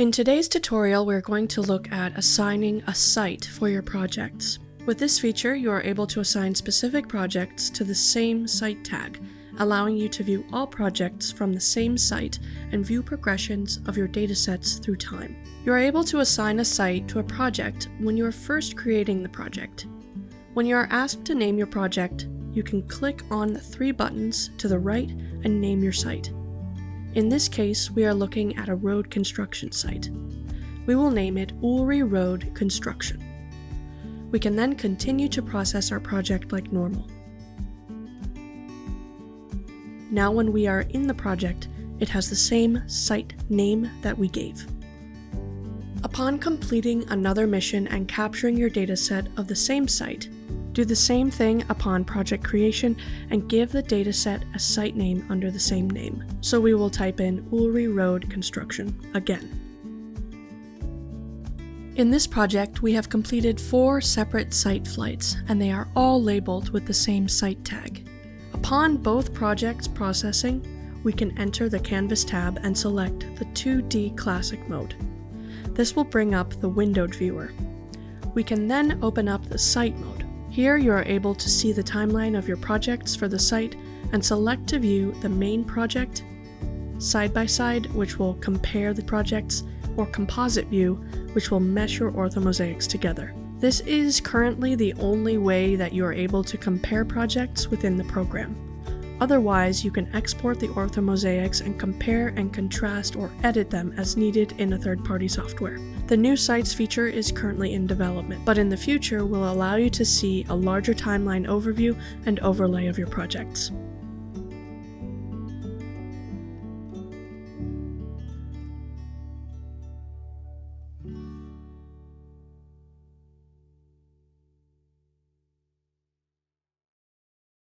In today's tutorial, we're going to look at assigning a site for your projects. With this feature, you are able to assign specific projects to the same site tag, allowing you to view all projects from the same site and view progressions of your datasets through time. You are able to assign a site to a project when you are first creating the project. When you are asked to name your project, you can click on the three buttons to the right and name your site. In this case, we are looking at a road construction site. We will name it Ulri Road Construction. We can then continue to process our project like normal. Now when we are in the project, it has the same site name that we gave. Upon completing another mission and capturing your dataset of the same site, do the same thing upon project creation and give the dataset a site name under the same name. So we will type in Ulri Road Construction again. In this project, we have completed 4 separate site flights, and they are all labeled with the same site tag. Upon both projects processing, we can enter the Canvas tab and select the 2D Classic mode. This will bring up the windowed viewer. We can then open up the Site mode. Here you are able to see the timeline of your projects for the site and select to view the main project, side by side, which will compare the projects, or composite view, which will mesh your orthomosaics together. This is currently the only way that you are able to compare projects within the program. Otherwise, you can export the orthomosaics and compare and contrast or edit them as needed in a third-party software. The new sites feature is currently in development, but in the future will allow you to see a larger timeline overview and overlay of your projects.